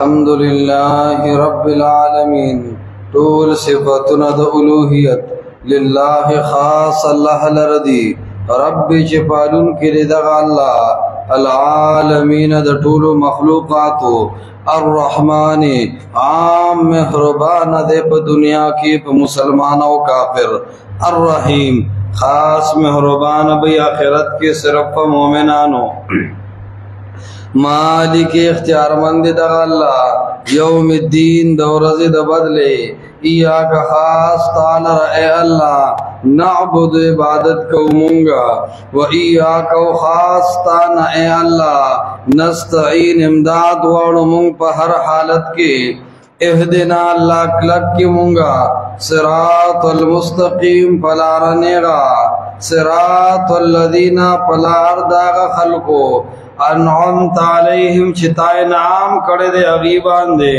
الحمد لله رب العالمين طول صفتنا د الوهیت لله خاص الله لردی رب جبالون کې دغه الله العالمین د ټول مخلوقاتو الرحمن عام مهربان دے په دنیا کې په مسلمان او کافر الرحیم خاص مهربان به آخرت کې صرف په مؤمنانو مالک اختیار مند دغه الله یوم الدین د ورځې د بدله ایاک خاص تعالی اے الله نعبد عبادت کومونگا و ایاک خاص تعالی اے الله نستعین امداد وړو مونږ په هر حالت کې اهدنا الله کلک کی مونگا صراط المستقیم پلارنیغا صراط الذین پلار داغ خلقو انعمت علیہم چتائے نعام کڑے دے اغیبان دے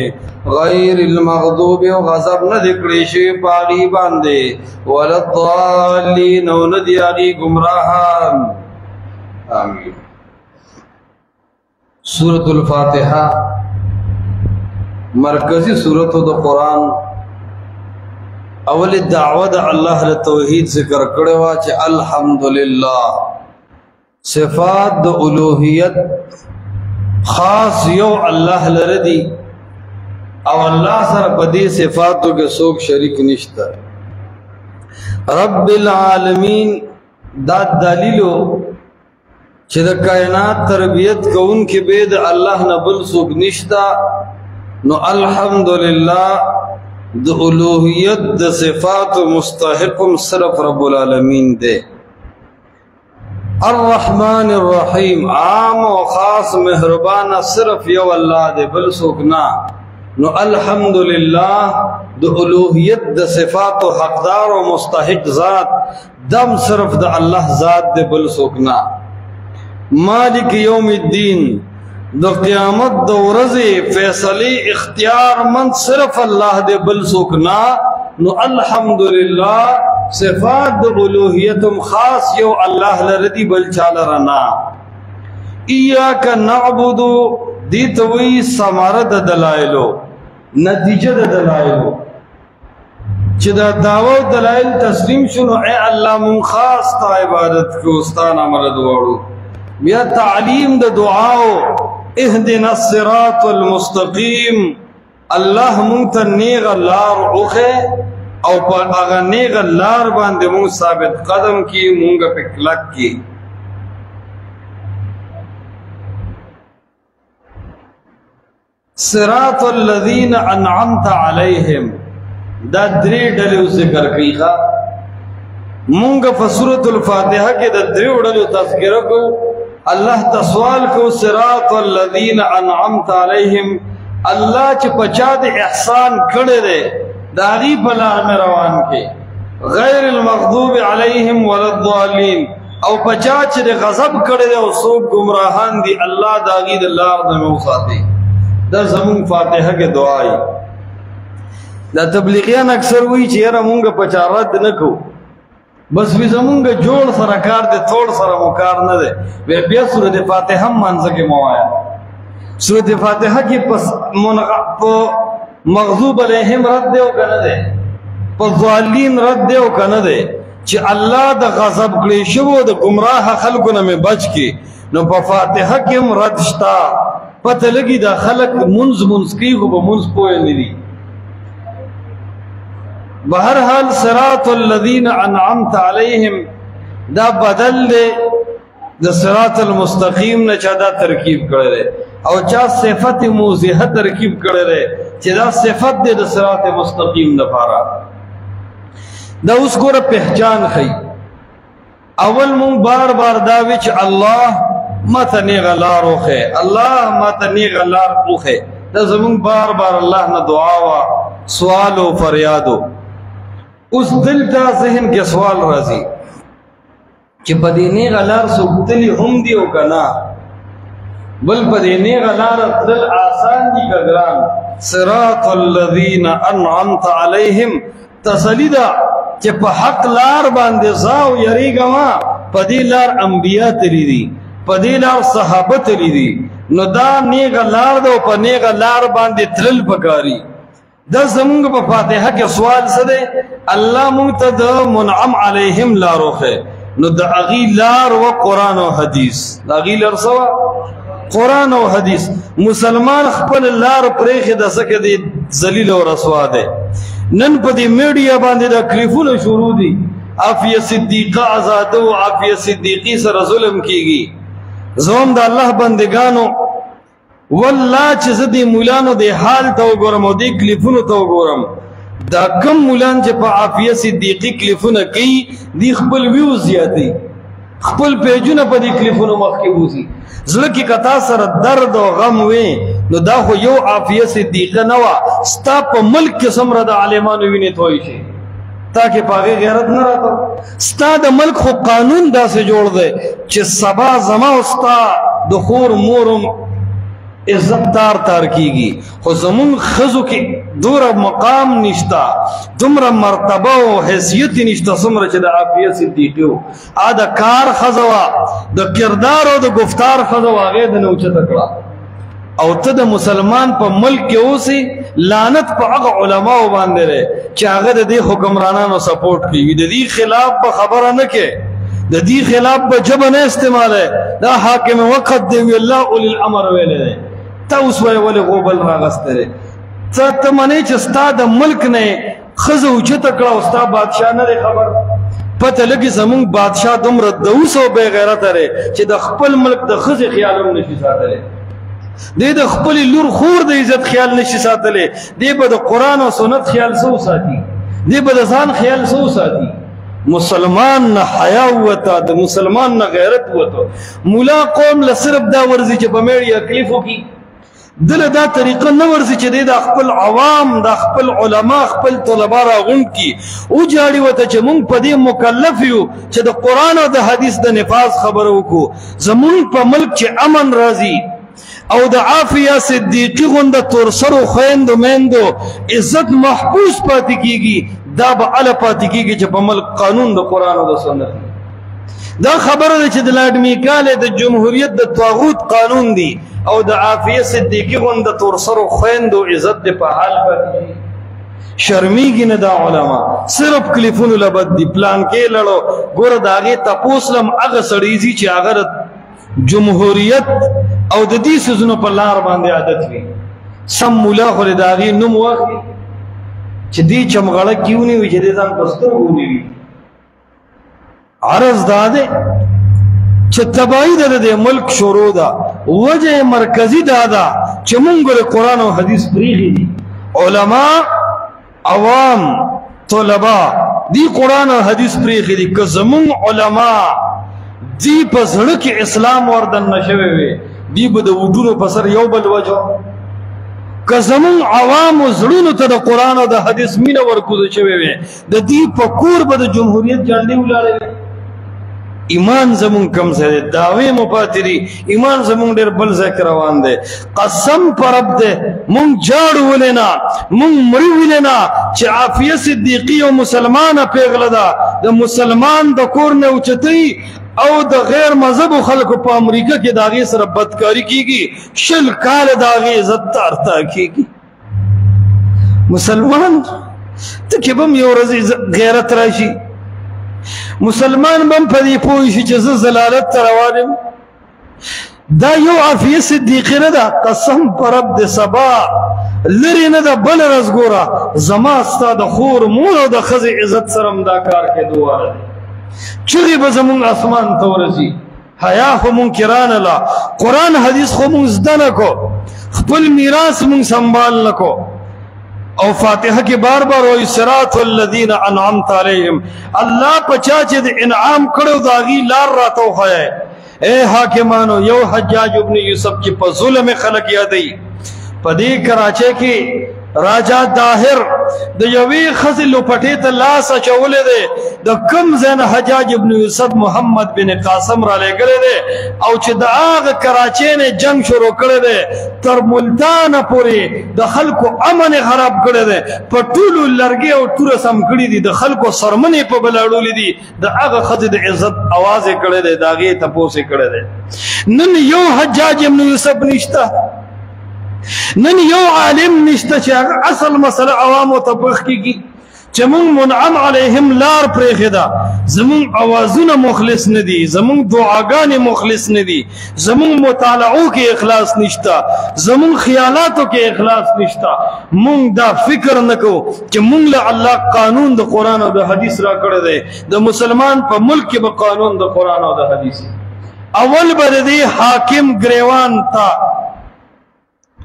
غیر المغضوب و غضب ندکڑی شوی پاغیبان دے ولدالین و ندی آگی گمراہان آمین سورة الفاتحہ مرکزی سورة دا قرآن اول دعوت اللہ لتوحید ذکر کڑوا چے الحمدللہ صفات د الوهیت خاص یو الله لردی او الله سره په دې صفاتو کې څوک شریک نشته رب العالمین دا دلیلو چې د کائنات تربیت کوونکې به د الله نه بل څوک نشته نو الحمدلله د الوهیت د صفات مستحق صرف رب العالمین دی الرحمن الرحیم عام و خاص مہربان صرف یو اللہ دے بل سوکنا نو الحمدللہ دو الوہیت دا صفات و حقدار و مستحق ذات دم صرف دا اللہ ذات دے بل سوکنا مالک یوم الدین دا قیامت دا ورزی فیصلی اختیار من صرف اللہ دے بل سوکنا نو الحمدللہ صفات د الوهیتم خاص یو الله لردی بل چاله رنا ایاک نعبد دی توي ثمره د دلایلو نتیجه د دلایلو چې دا داو دلایل تسلیم شنو اے الله مون خاص تا عبادت کو استانا مرد وړو بیا تعلیم د دعاو اهدنا الصراط المستقیم الله مون ته نیغ لار اوخه او پر اغا نیغ لار باندے مونگ ثابت قدم کی مونگ پہ کلک کی صراط الذین انعمت علیہم دا دری ڈلیو ذکر کی خوا مونگ فسورة الفاتحہ کے دا دری ڈلیو تذکر کو اللہ تسوال کو صراط الذین انعمت علیہم اللہ چھ پچا دے احسان کڑے دے داغی پلار میں روان کے غیر المغضوب علیہم ولدالین او پچاچ دے غضب کردے او سوک گمراہان دی اللہ داغی دی اللہ دمو ساتے دا زمون فاتحہ کے دعائی دا تبلیغیان اکثر ہوئی چیرہ مونگا پچا رد نکو بس بھی زمونگا جوڑ سرکار دے توڑ سرمکار نہ دے بیا سورت فاتحہ منزا کے موایا سورت فاتحہ کی پس مغضوب علیہم رد دے او کنہ دے پضالین رد دے او کنہ دے چی اللہ دا غضب کلی شبو دا گمراہ خلقنا میں بچ کے نو پا فاتحہ کم رد شتا پتہ لگی دا خلق منز کی ہو با منز پوئے ندی بہرحال صراط الذین انعمت علیہم دا بدل دے دا صراط المستقیم نے چاہدہ ترکیب کرے رہے او چاہ صفت موزیہ ترکیب کرے رہے چاہ دا صفت دے دا صراط مستقیم دفارا دا اس کو رہ پہچان خی اول من بار بار داوچ اللہ ما تنیغ لار اوخے اللہ ما تنیغ لار اوخے دا زمان بار بار اللہ نا دعاوا سوال و فریادو اس دل تا ذہن کے سوال رازی کہ پدینے غلار سکتلی ہم دیو کنا بل پدینے غلار دل آسان دی کا گران صراط الذین انعمت علیہم تسلیدہ کہ پا حق لار باندے زاو یری گوا پدی لار انبیاء تلی دی پدی لار صحابت تلی دی نو دا نیغه لار ده او په نیغه لار باندې تلل پکاري. دا زمونږ په فاتحه کې سوال څه دی؟ الله مونږ ته د منعم علیهم لار وښیي، نو د هغې لار و قرآن او حدیث. د هغې لار څه وه؟ قرآن او حدیث. مسلمان خپل لار پرېښې ده ځکه دی ذلیل او رسوا دی. نن په دې میډیا باندې د کلیفونه شروع دي، عافیه صدیقه آزادو، عافیه صدیقی سره ظلم کیږي. زه هم د الله بندګانو والله چې زه دې مولانو دې حال ته وګورم او دې کلیفونو ته وګورم، دا کم مولان چې په عافیه صدیقی کلیفونه کوي دی خپل ویو زیاتوي، خپل پیجونه په دې کلیفونو مخکې بوځي. زړه کې که تا سره درد او غم وي نو دا خو یو عافیه صدیقه نه وه، ستا په ملک کې څومره د عالمانو وینې توی شي، تا کې په هغې غیرت نه راته. ستا د ملک خو قانون داسې جوړ دی چې سبا زما او ستا د خور مورم عزت تار تار کیږي، خو زمون ښځو کې دومره مقام نشته، دومره مرتبه او حیثیت نشته څومره چې د عافیه صدیقي و. د کار ښځه وه، د کردار او د گفتار ښځه وه، هغې د نه اوچته کړه. او ته د مسلمان په ملک کې اوسې، لعنت په هغه علماو باندې دی چې هغه د دې حکمرانانو سپورټ کوي. د دې خلاف به خبره نه کوي، د دې خلاف به ژبه نه استعمالوي. دا حاکم وقت دی وی الله اولی الامر ویلی دی، ته اوس وایې ولې غوبل راغستی دی؟ ته منې چې ستا د ملک نه یې ښځه اوچته کړه او ستا بادشاه نه دی خبر؟ پته لګي زمونږ بادشاه دومره دعوس او بې غیرته دی چې د خپل ملک د ښځې خیال هم نشي ساتلی، دی د خپلې لور خور د عزت خیال نشي ساتلی، دی به د قرآن او سنت خیال څه وساتي؟ دی به د ځان خیال څه وساتي؟ مسلمان نه حیا وته، د مسلمان نه غیرت وته. مولا قوم له صرف دا ورځي چې په میډیا کلیف وکړي، دله دا طریقه نه ورځي چې دی د خپل عوام، د خپل علما، خپل طلبا راغونډ کړي، وجاړي ورته چې موږ په دې مکلف یو چې د قرآن او د حدیث د نفاذ خبره وکړو. زمونږ په ملک چې امن راځي او د عافیه صدیقی غونډه تورسرو خویندو میندو عزت محفوظ پاتې کیږي، دا به هله پاتې کیږي چې په ملک قانون د قرآن او د سنت. دا خبره ده چې د لاډ میکالې د جمهوریت د طاغوت قانون دی او د عافیه صدیقی غونډه تورسرو خویندو عزت د په حال پاتې کیږي. شرمیږي نه دا علما، صرف کلیفونو لبد دي، پلان کې لړو. ګوره د هغې تپوس لم هغه سړی ځي چې هغه جمهوریت او د دې سيزونو په لار باندې عادت وي. سم مولا خو د هغې نوم واخلي چې دې چمغړه کې ونیوي چې دې ځان په سترګو ونیوي. عرض دا دی چې تباهي د دې ملک شروع ده، وجه مرکزي دا ده چې موږ د قرآن او حدیث پرېښي دي. علما، عوام، طلبا دی قرآن او حدیث پرېښي دي. که زمونږ علما دی په زړه کې اسلام وردن نشوي وي، دی به د وډونو په سر یو بل وجو. که زمونږ عوامو زړونو ته د قرآن او د حدیث مینه ورکوزه شوې وي، د دې په کور به د جمهوریت جنډې ولاړې وي. ایمان زمونږ کم ځای دی، دعوې مو پاتې دي، ایمان زمونږ ډېر بل ځای کې روان دی. قسم په رب دی مونږ جاړو ولې نه، مونږ مړي ولې نه چې عافیه صدیقي او مسلمانه پیغله ده، د مسلمان د کور نه اوچتوي او د غیر مذهبو خلکو په امریکا کې د هغې سره بدکاري کیږي، 20 کاله د هغې عزت ته ارتا کیږي. مسلمان ته کې به هم یو ورځ غیرت راشي، مسلمان به هم په دې پوه شي چې زه ضلالت ته روان یم. دا یو عافیه صدیقي نه ده، قسم په رب د سبا لرې نه ده، بله ورځ ګوره زما ستا د خور مور او د ښځې عزت سره هم دا کار کېدو واله دی. چغې به زمونږ اسمان ته ورځي. حیا خو مونږ کې رانله، قرآن حدیث خو مونږ زده نه کو، خپل میراث مونږ سنبال نه کو. او فاتحه کې بار بار وایي صراط الذین انعمت علیهم، الله په چا چې د انعام کړو د هغې لار راته وښیی. اے حاکمانو، یو حجاج ابن یوسف چې په ظلم خلک یادوي، په دې کراچۍ کې راجا داهر د یوې ښځې لوپټې ته لاس اچولی دی د کوم ځای نه حجاج ابن یوسف محمد بن قاسم را لېږلی دی او چې د هغه کراچۍ نه جنگ شروع کړی دی تر ملتانه پورې د خلکو امن خراب کړی دی په ټولو لرګي او توره سم کړي دي د خلکو سرمنې په بل اړولي دي د هغه ښځې د عزت اواز یې کړی دی د هغې تپوس یې کړی دی نن یو حجاج ابن یوسف نشته نن یو عالم نشته چې هغه اصل مسله عوامو ته پخ کېږي چې مونږ منعم علیهم لار پرېښې ده زمونږ اوازونه مخلص نه دي زمونږ دعاګانې مخلص نه دي زمونږ مطالعو کې اخلاص نشته زمونږ خیالاتو کې اخلاص نشته مونږ دا فکر نه کوو چې مونږ له الله قانون د قرآن او د حدیث را کړی دی د مسلمان په ملک کې به قانون د قرآن او د حدیث اول به د دې حاکم ګریوان ته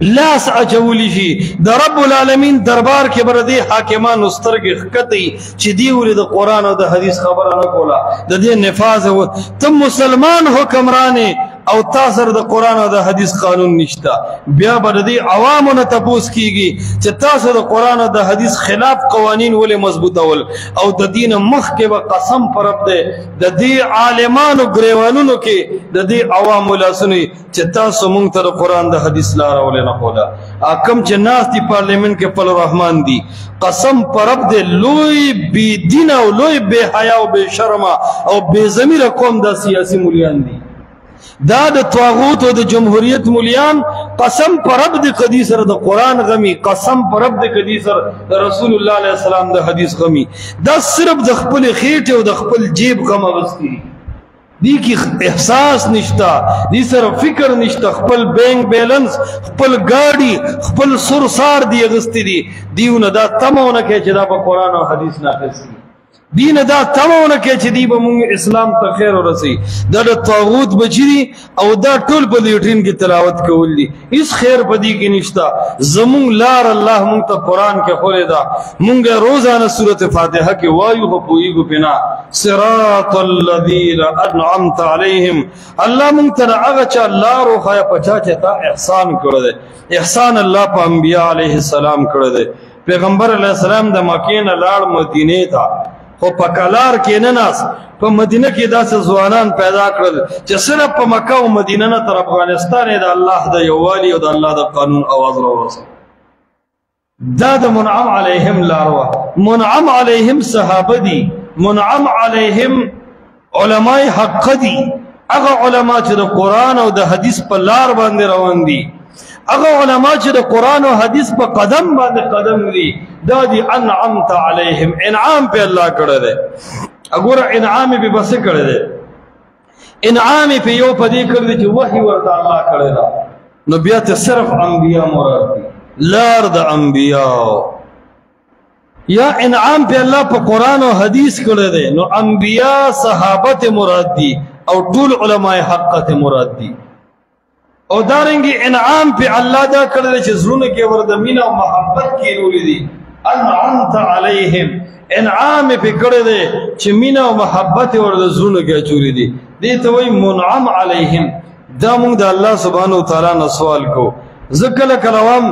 لاس اچولی شي د رب العالمین دربار کې بر دې حاکمانو سترګې ښکتې چې دی ولې د قرآن او د حدیث خبره نه کوله د دې نفاذ ته مسلمان حکمرانې او تا سره د قرآن او د حدیث قانون نشته بیا به د دې عوامو نه تپوس کېږي چې تاسو د قرآن او د حدیث خلاف قوانین ولې مضبوطول او د دین مخکې به قسم پر رب دی د دې عالمانو ګریوانونو کې د دې عوامو لاسونه چې تاسو مونږ ته د قرآن د حدیث لاره ولې نه ښوده کم چې ناست دي پارلیمنټ کې پل رحمان دي قسم پر رب دی لوی بې دینه او لوی بې حیا او بې شرمه او بې ضمیره قوم دا سیاسي مولیان دي دا د طاغوت او د جمهوریت مولیان قسم پر رب د قدی سره د قرآن غمی قسم پر رب د قدی سره د رسول الله علیه السلام د حدیث غمی دا صرف د خپل خېټې او د خپل جیب غم اغستی دی کی احساس نشتا دی سره فکر نشتا خپل بینک بیلنس خپل گاڑی خپل سرسار دی اغستی دی دیونه دا تمونه کې چې دا په قرآن او حدیث ناقص دی دین دا تمونه کې چې دی به مونږ اسلام ته خیر ورسي دا د طاغوت بچی دي او دا ټول په لیټرین کې تلاوت کول دي هیڅ خیر په دې کې نشته زمونږ لار الله مونږ ته قرآن کې خورې ده مونږ روزانه سورت فاتحه کې وایو خو پوهېږو پنا صراط الذین انعمت علیهم الله مونږ ته هغه چا لار وښایه په چا چې تا احسان کړی دی احسان الله په انبیا علیه السلام کړی دی پیغمبر علیه السلام د مکې نه لاړ مدینې ته خو په کلار کې نه ناست په مدینه کې داسې ځوانان پیدا کړل چې صرف په مکه او مدینه نه تر افغانستان د الله د یووالي او د الله د قانون اواز راورسه دا د منعم علیهم لار وه منعم علیهم صحابه دي منعم علیهم علماء حق دي هغه علما چې د قرآن او د حدیث په لار باندې روان دي هغه علما چې د قرآن او حدیث په قدم باندې قدم دي دا دی انعمت علیهم انعام په الله کړی دی وګوره انعام به بس کړی دی انعام په یو پدې کړی دی چې وحی ورته الله کړی دا نو بیا ته صرف انبیا مراد دي لار د انبیا یا انعام په الله په قرآن او حدیث کړی دی نو انبیا صحابت مراد دي او ټول علماء حقت مراد دي او دارنګي انعام په الله دا کړل چې زړونه کې ورته مینا او محبت کې رولې دي انعمت علیهم انعام په کړل دي چې مینا او محبت ورته زړونه کې چولې دي دې ته وایي منعم علیهم دا موږ د الله سبحانه وتعالى نه سوال کو ذکر کلام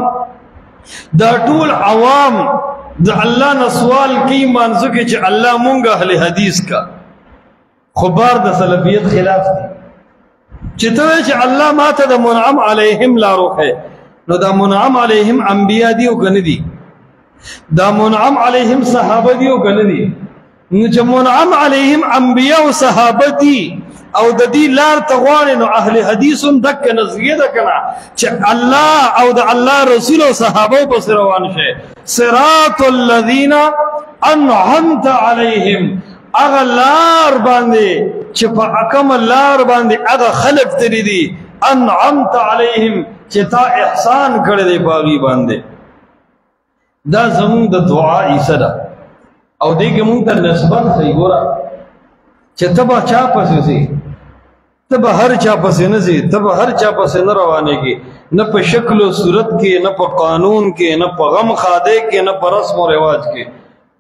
دا ټول عوام د الله نه سوال کوي مانځو کې چې الله مونږ اهل حدیث کا خبر د سلفیت خلاف دي چې ته چې الله ماته د منعم علیهم لاروخه نو دا منعم علیهم انبیا دي او کنه دي دا منعم علیهم صحابه دي او کنه دي نو چې منعم علیهم انبیا او صحابه دي او د دې لار تغوان نو اهل حدیث دک نظریه ده کنه چې الله او د الله رسول او صحابه په روان شه صراط الذین انعمت علیهم اغه لار باندې چې په حکم لار باندې اغه خلق تری دي انعمت علیهم چې تا احسان کړی دی باغی باندې دا زمون د دعا ایسه ده او دې کې مونږ ته نسبت صحیح ګوره چې تبا چا پسې سي تبا هر چا پسې نه سي تبا هر چا پسې نه روانېږي نه په شکل او صورت کې نه په قانون کې نه په غم خاده کې نه په رسم او رواج کې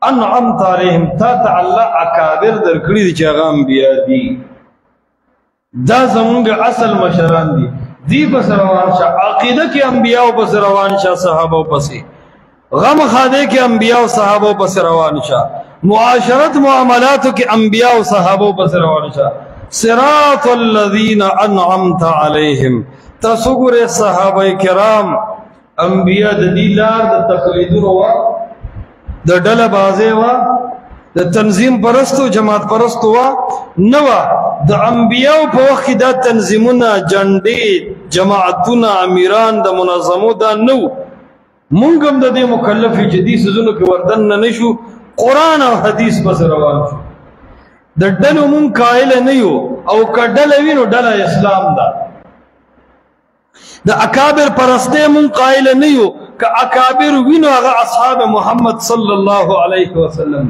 انعمت علیهم تا تعالی اکابر درکړي دي چې هغه انبیا دي دا زمونږ اصل مشران دي دی بس روان شه عقیده کې انبیا او بس روان شه صحابه پسې غم خادے کے انبیاء و صحابوں پس روان شا معاشرت معاملاتوں کے انبیاء و صحابوں پس روان شا صراط الذین انعمت علیہم تصور صحابہ کرام انبیاء دا دیلار دا تقلیدون وا دا ڈل بازے وا دا تنظیم پرستو جماعت پرستو وا نوا دا انبیاء پا وقت دا تنظیمونا جنڈے جماعتونا امیران دا منظمو دا نو منگم دا دے مکلفی جدیس زنو کی وردن نشو قرآن و حدیث پس روان شو دا ڈلو من قائل نیو او کا ڈلوینو ڈل اسلام دا دا اکابر پرستے من قائل نیو کا اکابر وینو اغا اصحاب محمد صلی اللہ علیہ وسلم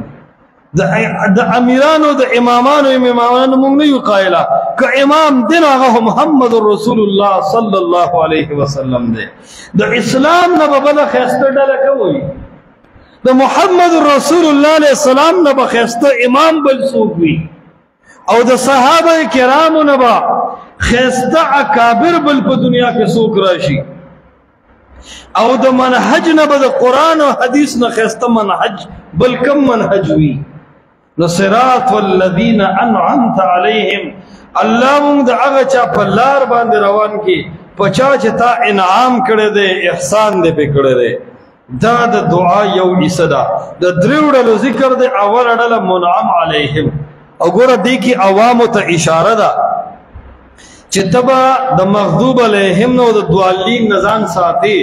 دا امیرانو دا امامانو امامانو من نیو قائلہ کا امام دن اغا محمد رسول اللہ صلی اللہ علیہ وسلم دے دا اسلام نبا بلا خیستر ڈالا کوئی دا محمد رسول اللہ علیہ السلام نبا خیستر امام بلسوکوی او دا صحابہ کرامو نبا خیستر اکابر بل پا دنیا کے سوک راشی او دا منحج نبا دا قرآن و حدیث نا خیستر منحج بل کم منحج ہوئی نصرات والذین انعمت علیہم اللہ مونگ دا اغا چا پلار باندے روان کی پچا چتا انعام کردے دے احسان دے پہ کردے دے دا دا دعا یو عیسدہ دا دریوڑا ذکر دے اول اڈالا منعم علیہم اگورا دیکھی عوامو تا اشارہ دا چتبا دا مغضوب علیہم نو دا دوالین نظام ساتی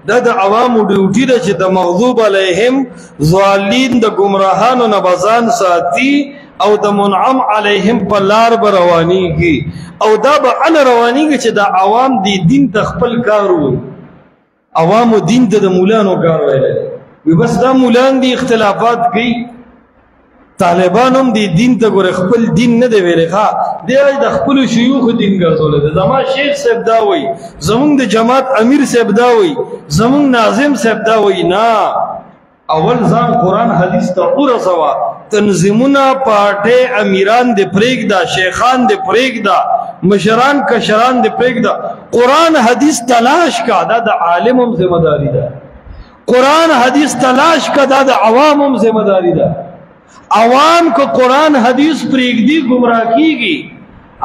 دا دا عوامو ڈیوٹی دا چی دا مغضوب علیہم ظالین دا گمراہانو نبازان ساتی او دا منعم علیہم پلار بروانی کی او دا با ان روانی کی چی دا عوام دی دین تخپل کارو عوامو دین دا مولانو کارو ہے بس دا مولان دی اختلافات کی طالبانم دی دین تا گو رخپل دین ندے ویلے خواہ دی آج دا خپل شیوخ دین گا سولے دے زمان شیخ سیب داوئی زمان دا جماعت امیر سیب داوئی زمان ناظم سیب داوئی نا اول زان قرآن حدیث تا پورا سوا تنظیمونا پارٹے امیران دے پریگ دا شیخان دے پریگ دا مشران کشران دے پریگ دا قرآن حدیث تلاش کا دا دا عالمم ذمہ داری دا قرآن حدیث تلاش کا دا دا عوامم ذمہ داری دا عوام کو قرآن حدیث پریگ دی گمراہ کی گی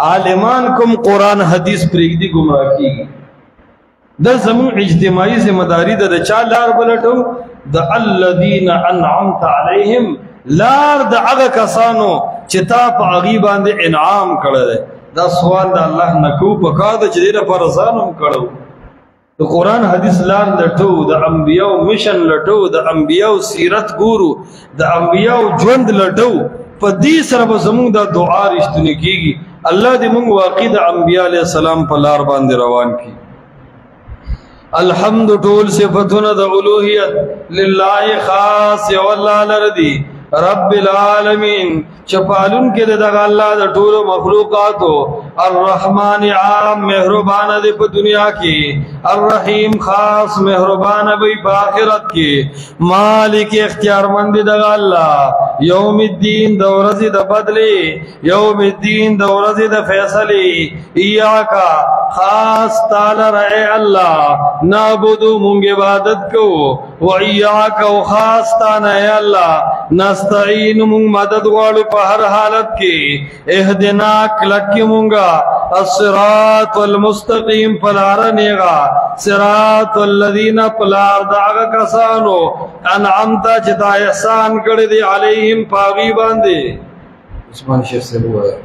عالمان کم قرآن حدیث پریگ دی گمراہ کی گی در زمین اجتماعی سے مداری دا چا لار بلٹو دا الذین انعمت علیہم لار دا اگا کسانو چتا پا اغیبان دے انعام کردے دا سوال دا اللہ نکو پکا دا چدیر پرزانم کردو دا قرآن حدیث لار لٹو دا انبیاء مشن لٹو دا انبیاء سیرت گورو دا انبیاء جوند لٹو پا دی سرب زمون دا دعا رشتنی کی گی اللہ دی منگ واقعی دا انبیاء علیہ السلام پا لار باندے روان کی الحمد طول صفتنا دا علوہیت للہ خاص واللہ لردی رب العالمین چپالن کے دے دگا اللہ دا طول مخلوقاتو الرحمن عام مہربان دے پا دنیا کی الرحیم خاص مہربان بی پا آخرت کی مالک اختیار مند دگا اللہ یوم الدین دورزی دا بدلی یوم الدین دورزی دا فیصلی ایاکا خاص تعالی رہے اللہ نابدو منگ عبادت کو وَإِيَّاكَ وَخَاص تَانَ اے اللہ نستعین منگ مدد والو پا ہر حالت کی اہدنا کلکی منگا الصراط والمستقیم پلارنیگا صراط والذین پلار داغا کسانو انعمتا چتا احسان کردی علیہم پاگی باندے عثمان شیخ سے ہوا ہے